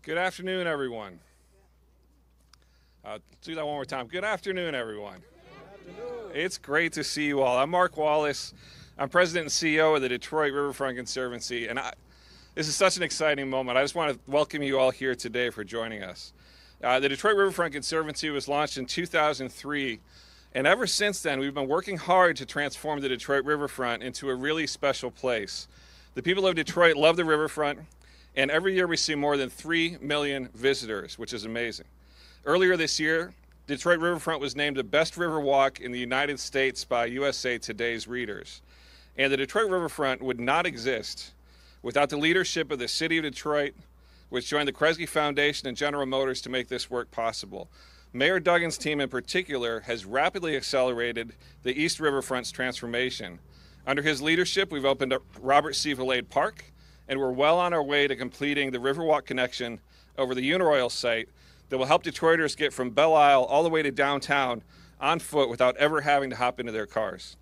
Good afternoon, everyone. Let's do that one more time. Good afternoon, everyone. Good afternoon. It's great to see you all. I'm Mark Wallace. I'm president and CEO of the Detroit Riverfront Conservancy, and this is such an exciting moment. I just want to welcome you all here today for joining us. The Detroit Riverfront Conservancy was launched in 2003, and ever since then, we've been working hard to transform the Detroit Riverfront into a really special place. The people of Detroit love the riverfront, and every year we see more than 3 million visitors, which is amazing. Earlier this year, Detroit Riverfront was named the best river walk in the United States by USA Today's readers. And the Detroit Riverfront would not exist without the leadership of the City of Detroit, which joined the Kresge Foundation and General Motors to make this work possible. Mayor Duggan's team in particular has rapidly accelerated the East Riverfront's transformation. Under his leadership, we've opened up Robert C. Villade Park, and we're well on our way to completing the Riverwalk connection over the Uniroyal site that will help Detroiters get from Belle Isle all the way to downtown on foot without ever having to hop into their cars.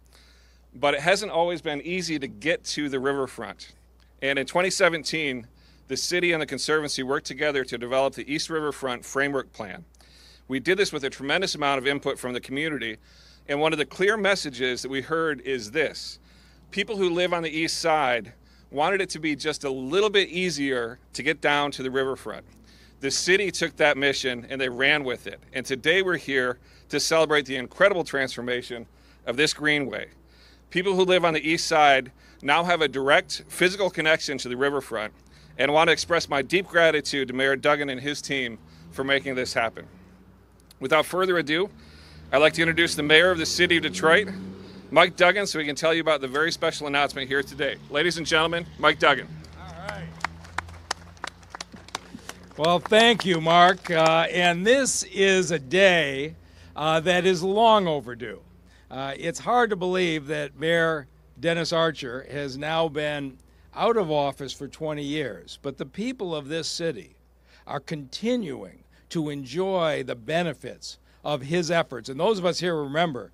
But it hasn't always been easy to get to the riverfront. And in 2017, the city and the Conservancy worked together to develop the East Riverfront Framework Plan. We did this with a tremendous amount of input from the community, and one of the clear messages that we heard is this: people who live on the east side wanted it to be just a little bit easier to get down to the riverfront. The city took that mission and they ran with it. And today we're here to celebrate the incredible transformation of this Greenway. People who live on the east side now have a direct physical connection to the riverfront, and I want to express my deep gratitude to Mayor Duggan and his team for making this happen. Without further ado, I'd like to introduce the Mayor of the City of Detroit, Mike Duggan, so he can tell you about the very special announcement here today. Ladies and gentlemen, Mike Duggan. All right. Well, thank you, Mark. And this is a day that is long overdue. It's hard to believe that Mayor Dennis Archer has now been out of office for 20 years, but the people of this city are continuing to enjoy the benefits of his efforts. And those of us here remember,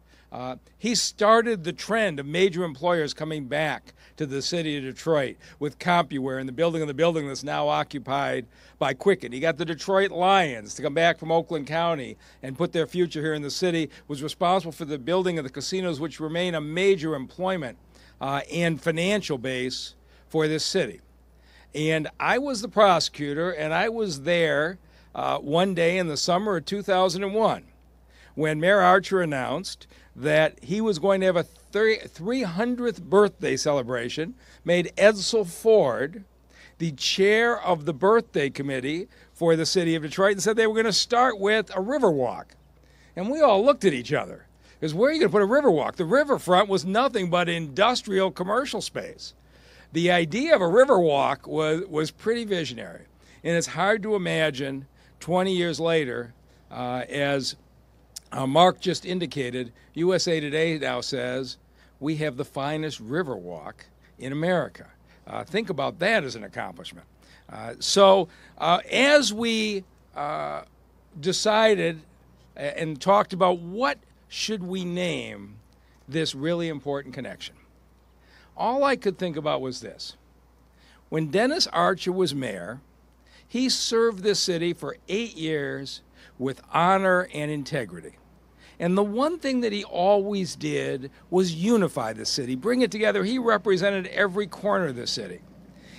he started the trend of major employers coming back to the city of Detroit with CompuWare and the building that's now occupied by Quicken. He got the Detroit Lions to come back from Oakland County and put their future here in the city, was responsible for the building of the casinos, which remain a major employment and financial base for this city. And I was the prosecutor, and I was there one day in the summer of 2001 when Mayor Archer announced that he was going to have a 300th birthday celebration, made Edsel Ford the chair of the birthday committee for the city of Detroit, and said they were going to start with a river walk. And we all looked at each other, because where are you going to put a river walk? The riverfront was nothing but industrial commercial space. The idea of a river walk was pretty visionary, and it's hard to imagine 20 years later, as Mark just indicated, USA Today now says we have the finest river walk in America. Think about that as an accomplishment. So as we decided and talked about what should we name this really important connection, all I could think about was this. When Dennis Archer was mayor, he served this city for 8 years with honor and integrity. And the one thing that he always did was unify the city, bring it together. He represented every corner of the city.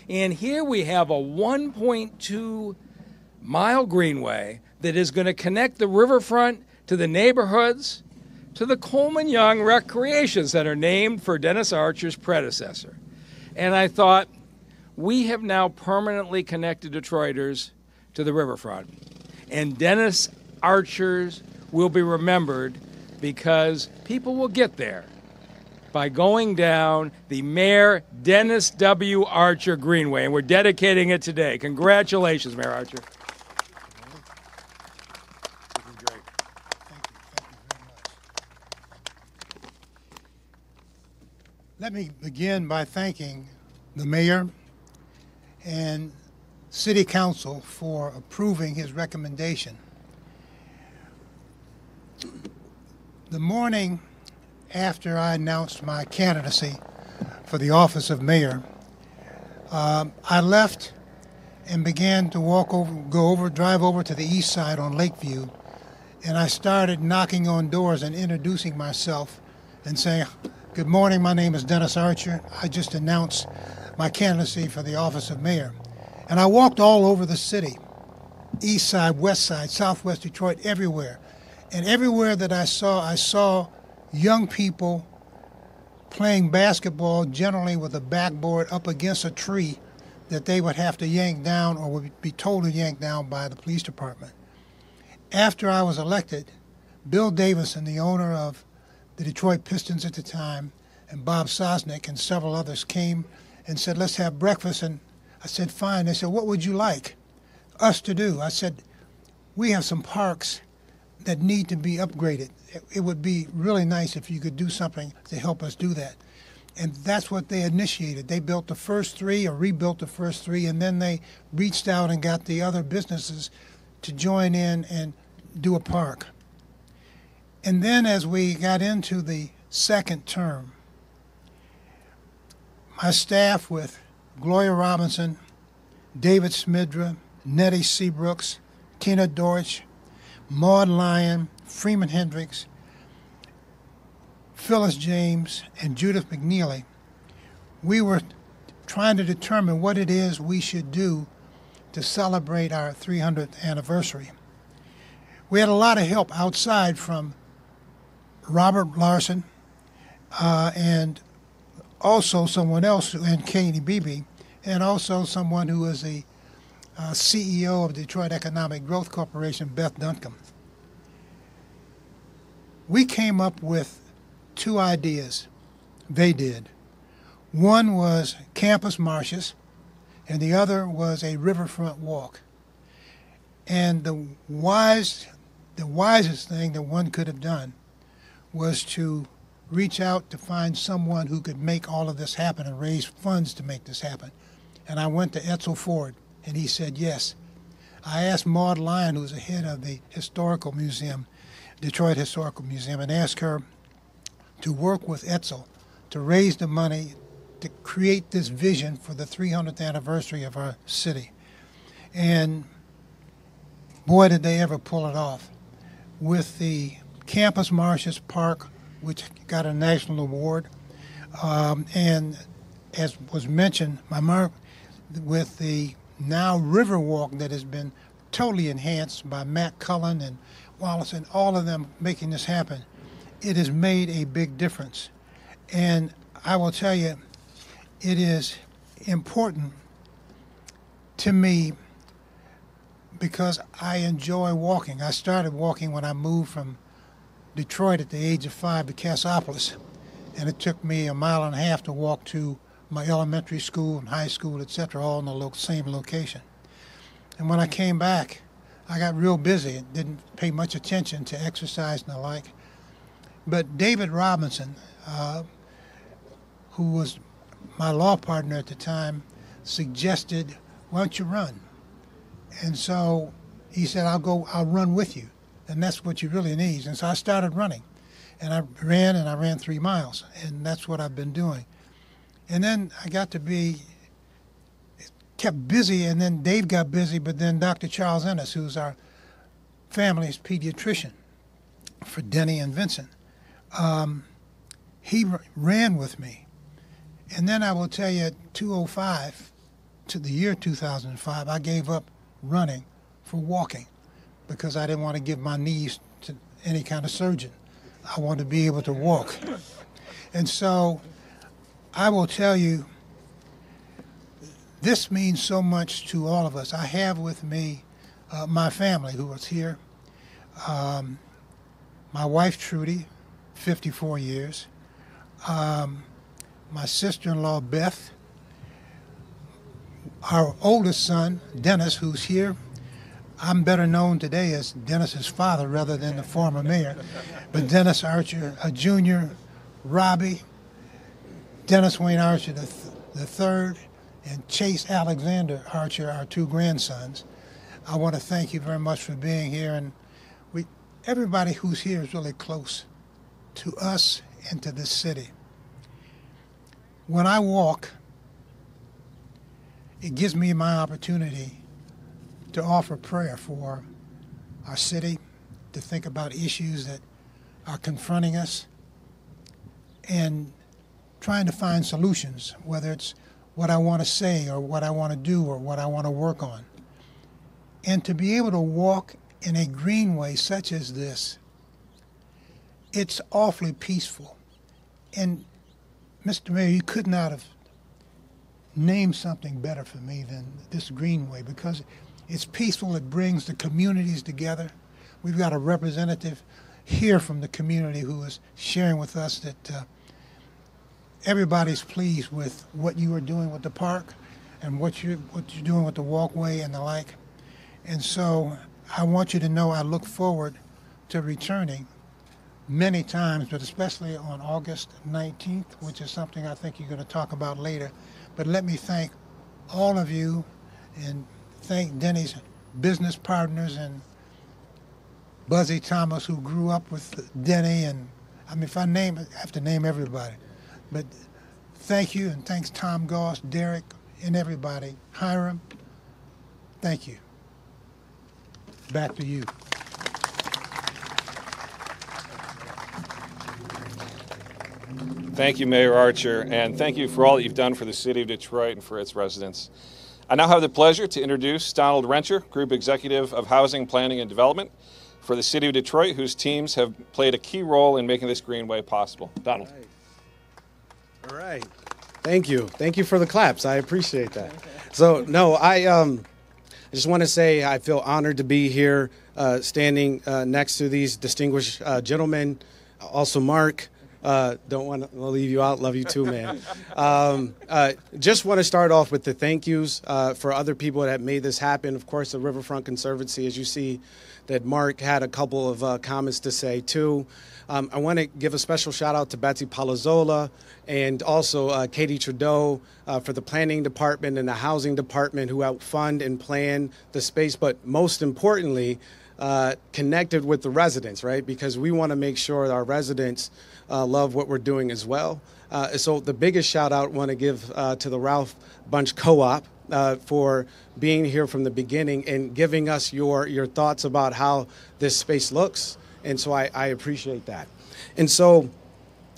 And here we have a 1.2-mile greenway that is going to connect the riverfront to the neighborhoods, to the Coleman Young Recreation Center, named for Dennis Archer's predecessor. And I thought, we have now permanently connected Detroiters to the riverfront. And Dennis Archer's will be remembered because people will get there by going down the Mayor Dennis W. Archer Greenway, and we're dedicating it today. Congratulations, Mayor Archer. This is great. Thank you very much. Let me begin by thanking the mayor and City Council for approving his recommendation. The morning after I announced my candidacy for the office of mayor, I left and began to drive over to the east side on Lakeview. And I started knocking on doors and introducing myself and saying, "Good morning, my name is Dennis Archer. I just announced my candidacy for the office of mayor." And I walked all over the city, east side, west side, southwest Detroit, everywhere. And everywhere that I saw young people playing basketball, generally with a backboard up against a tree that they would have to yank down or would be told to yank down by the police department. After I was elected, Bill Davison, the owner of the Detroit Pistons at the time, and Bob Sosnick and several others came and said, "Let's have breakfast." And I said, "Fine." They said, "What would you like us to do?" I said, "We have some parks that need to be upgraded. It would be really nice if you could do something to help us do that." And that's what they initiated. They built the first three or rebuilt the first three, and then they reached out and got the other businesses to join in and do a park. And then as we got into the second term, my staff with Gloria Robinson, David Smidra, Nettie Seabrooks, Tina Deutsch, Maud Lyon, Freeman Hendricks, Phyllis James, and Judith McNeely, we were trying to determine what it is we should do to celebrate our 300th anniversary. We had a lot of help outside from Robert Larson and also someone else, and Katie Beebe, and also someone who is the CEO of Detroit Economic Growth Corporation, Beth Duncombe. We came up with two ideas. They did. One was campus marches, and the other was a riverfront walk. And the wisest thing that one could have done was to reach out to find someone who could make all of this happen and raise funds to make this happen. And I went to Edsel Ford, and he said yes. I asked Maud Lyon, who's the head of the Historical Museum, Detroit Historical Museum, and asked her to work with Edsel to raise the money to create this vision for the 300th anniversary of our city. And boy, did they ever pull it off. With the Campus Marches Park, which got a national award, and as was mentioned by Mark, with the now Riverwalk that has been totally enhanced by Matt Cullen and Wallace and all of them making this happen, it has made a big difference. And I will tell you, it is important to me because I enjoy walking. I started walking when I moved from Detroit at the age of 5 to Cassopolis, and it took me a mile and a half to walk to my elementary school and high school, etc., all in the same location. And when I came back, I got real busy and didn't pay much attention to exercise and the like. But David Robinson, who was my law partner at the time, suggested, "Why don't you run?" And so he said, I'll run with you. And that's what you really need. And so I started running. And I ran 3 miles. And that's what I've been doing. And then I kept busy, and then Dave got busy, but then Dr. Charles Ennis, who's our family's pediatrician for Denny and Vincent, he ran with me. And then I will tell you, 2005 to the year 2005, I gave up running for walking because I didn't want to give my knees to any kind of surgeon. I wanted to be able to walk. And so I will tell you, this means so much to all of us. I have with me my family who was here. My wife, Trudy, 54 years. My sister-in-law, Beth. Our oldest son, Dennis, who's here. I'm better known today as Dennis's father rather than the former mayor. But Dennis Archer, a junior, Robbie, Dennis Wayne Archer the third, and Chase Alexander Archer, our 2 grandsons. I want to thank you very much for being here. And everybody who's here is really close to us and to this city. When I walk, it gives me my opportunity to offer prayer for our city, to think about issues that are confronting us, and trying to find solutions, whether it's what I want to say or what I want to do or what I want to work on. And to be able to walk in a greenway such as this, it's awfully peaceful. And Mr. Mayor, you could not have named something better for me than this greenway, because it's peaceful, it brings the communities together. We've got a representative here from the community who is sharing with us that everybody's pleased with what you are doing with the park and what you're doing with the walkway and the like. And so I want you to know I look forward to returning many times, but especially on August 19th, which is something I think you're going to talk about later. But let me thank all of you and thank Denny's business partners and Buzzy Thomas, who grew up with Denny. And I mean, if I have to name everybody. But thank you, and thanks Tom Goss, Derek, and everybody. Hiram, thank you. Back to you. Thank you, Mayor Archer, and thank you for all that you've done for the city of Detroit and for its residents. I now have the pleasure to introduce Donald Rencher, Group Executive of Housing, Planning, and Development for the city of Detroit, whose teams have played a key role in making this greenway possible. Donald. All right. Thank you. Thank you for the claps. I appreciate that. So, no, I just want to say I feel honored to be here standing next to these distinguished gentlemen. Also, Mark. Don't want to leave you out. Love you too, man. Just want to start off with the thank yous for other people that made this happen. Of course, the Riverfront Conservancy, as you see that Mark had a couple of comments to say too. I want to give a special shout out to Betsy Palazzola and also Katie Trudeau for the planning department and the housing department who helped fund and plan the space, but most importantly, connected with the residents, right? Because we want to make sure our residents love what we're doing as well. So the biggest shout out I want to give to the Ralph Bunch Co-op for being here from the beginning and giving us your thoughts about how this space looks. And so I appreciate that. And so,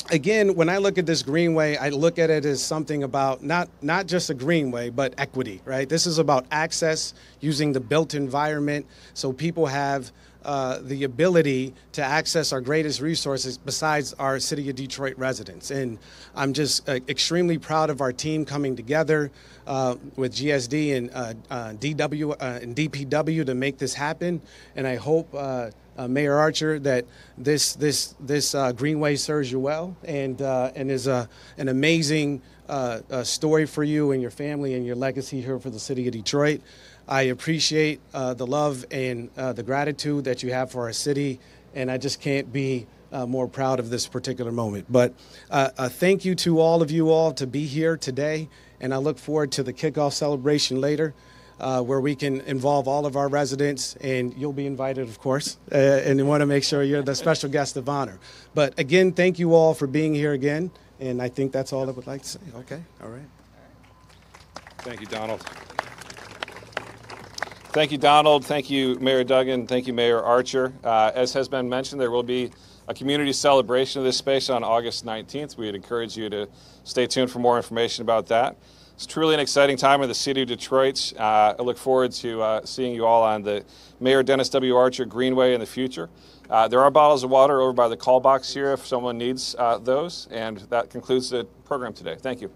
again, when I look at this greenway, I look at it as something about not just a greenway, but equity, right? This is about access, using the built environment so people have the ability to access our greatest resources besides our City of Detroit residents. And I'm just extremely proud of our team coming together with GSD and DW and DPW to make this happen. And I hope, Mayor Archer, that this greenway serves you well and is an amazing story for you and your family and your legacy here for the City of Detroit. I appreciate the love and the gratitude that you have for our city, and I just can't be more proud of this particular moment. But thank you to all of you all to be here today, and I look forward to the kickoff celebration later, where we can involve all of our residents, and you'll be invited, of course, and we want to make sure you're the special guest of honor. But again, thank you all for being here again, and I think that's all I would like to say. Okay, all right. Thank you, Donald. Thank you, Donald. Thank you, Mayor Duggan. Thank you, Mayor Archer. As has been mentioned, there will be a community celebration of this space on August 19th. We'd encourage you to stay tuned for more information about that. It's truly an exciting time in the city of Detroit. I look forward to seeing you all on the Mayor Dennis W. Archer Greenway in the future. There are bottles of water over by the call box here if someone needs those. And that concludes the program today. Thank you.